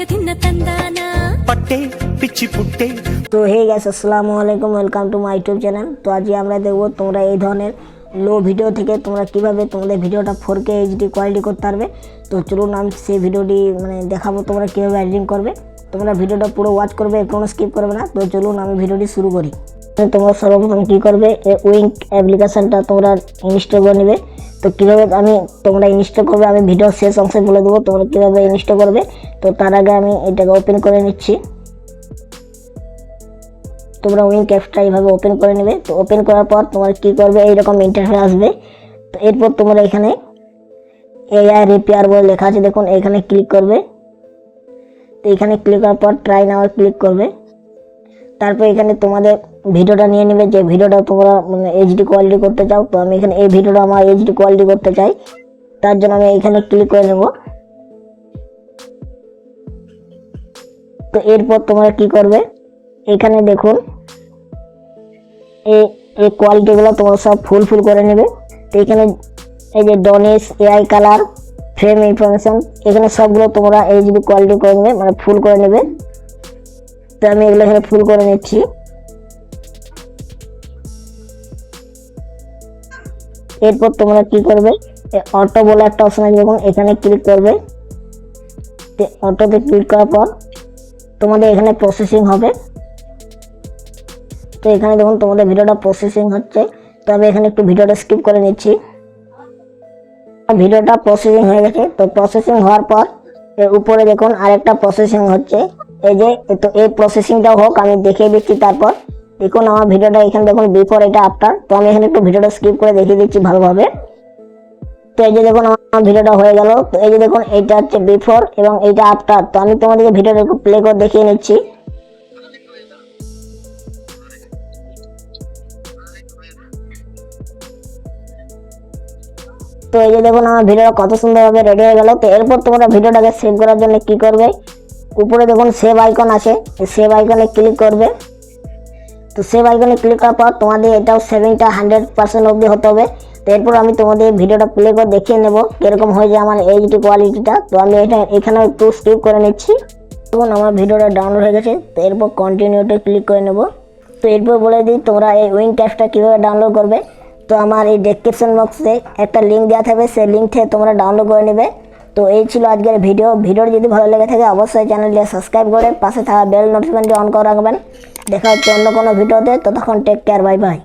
पट्टे पिच्ची पुट्टे। তো হে গাইস আসসালামু আলাইকুম, welcome to my YouTube channel. তো আজ আমরা দেখবো তোমরা এই ধরনের লো ভিডিও থেকে তোমরা কিভাবে তোমাদের ভিডিওটা 4K এইচডি কোয়ালিটি করতে পারবে। তো চলুন আমি সেই ভিডিওটি দেখাবো তোমরা কিভাবে এডিটিং করবে। তোমরা ভিডিওটা পুরো ওয়াচ করবে, কোনো স্কিপ করবে না। তো চলুন আমি ভিডিওটি শুরু করি। তোমরা সর্বপ্রথম কী করবে, উইঙ্ক অ্যাপ্লিকেশনটা তোমরা ইনস্টল করে নেবে। তো কীভাবে তোমরা ইনস্টল করবে আমি ভিডিও শেষ অংশে বলে দেবো তোমরা কীভাবে ইনস্টল করবে। তো তার আগে আমি এটাকে ওপেন করে নিচ্ছি। তোমরা উইঙ্ক অ্যাপটা এইভাবে ওপেন করে নেবে। তো ওপেন করার পর তোমরা কী করবে, এইরকম ইন্টারফেস আসবে। তো এরপর তোমরা এখানে এআই রিপেয়ার বলে লেখা আছে, দেখুন এখানে ক্লিক করবে। তো এখানে ক্লিক করার পর ট্রাই নাও ক্লিক করবে। তারপর এখানে তোমাদের ভিডিওটা নিয়ে নেবে, যে ভিডিওটা তোমরা এইচডি কোয়ালিটি করতে চাও। তো আমি এখানে এই ভিডিওটা আমার এইচডি কোয়ালিটি করতে চাই, তার জন্য আমি এখানে ক্লিক করে নেব। তো এরপর তোমরা কি করবে, এখানে দেখুন এই কোয়ালিটিগুলো তোমরা সব ফুল করে নেবে। তো এখানে এই যে ডনিস এআই কালার ফ্রেম ইনফরমেশন, এখানে সবগুলো তোমরা এইচডি কোয়ালিটি করে নেবে, ফুল করে নেবে। তো আমি এগুলো এখানে ফুল করে নিচ্ছি। এরপর তোমরা কি করবে, অটো বলে একটা অপশন আছে, দেখুন এখানে ক্লিক করবে। অটোতে ক্লিক করার পর তোমাদের এখানে প্রসেসিং হবে। তো এখানে দেখুন তোমাদের ভিডিওটা প্রসেসিং হচ্ছে। তো আমি এখানে একটু ভিডিওটা স্কিপ করে নিচ্ছি। ভিডিওটা প্রসেসিং হয়ে গেছে। তো প্রসেসিং হওয়ার পর এর উপরে দেখুন আরেকটা প্রসেসিং হচ্ছে, এই যে। তো এই প্রসেসিংটা হোক, আমি দেখিয়ে দিচ্ছি। তারপর দেখুন আমার ভিডিওটা এখানে দেখুন বিফোর, এটা আফটার। তো আমি এখানে একটু ভিডিওটা স্কিপ করে দেখিয়ে দিচ্ছি ভালোভাবে। তো এই যে দেখুন আমার ভিডিওটা হয়ে গেল। তো এই যে দেখুন এইটা হচ্ছে বিফোর এবং এইটা আফটার। তো আমি তোমাদেরকে ভিডিওটা একটু প্লে করে দেখিয়ে নিচ্ছি। তো এই যে দেখুন আমার ভিডিওটা কত সুন্দরভাবে রেডি হয়ে গেল। তো এরপর তোমরা ভিডিওটাকে সেভ করার জন্য কি করবে, উপরে দেখুন সেভ আইকন আছে, সেভ আইকনে ক্লিক করবে। তো সেভ আইকনে ক্লিক করার পর তোমাদের এটাও সেভিংটা 100% অবধি হতে হবে। তো এরপর আমি তোমাদের ভিডিওটা প্লে করে দেখিয়ে নেব কীরকম হয়ে যায় আমার এইচডি কোয়ালিটিটা। তো আমি এটা এখানে একটু স্কিপ করে নিচ্ছি। দেখুন আমার ভিডিওটা ডাউনলোড হয়ে গেছে। তো এরপর কন্টিনিউতে ক্লিক করে নেব। তো এরপর বলে দিই তোমরা এই উইঙ্ক অ্যাপটা কীভাবে ডাউনলোড করবে। তো আমার এই ডেসক্রিপশন বক্সে একটা লিঙ্ক দেওয়া থাকবে, সেই লিঙ্ক থেকে তোমরা ডাউনলোড করে নেবে। তো এই ছিল আজকের ভিডিওটি যদি ভালো লেগে থাকে অবশ্যই চ্যানেলটি সাবস্ক্রাইব করে পাশে থাকা বেল নোটিফিকেশনটি অন করে রাখবেন। দেখা হচ্ছে অন্য কোনো ভিডিওতে। ততক্ষণ টেক কেয়ার, বাই বাই।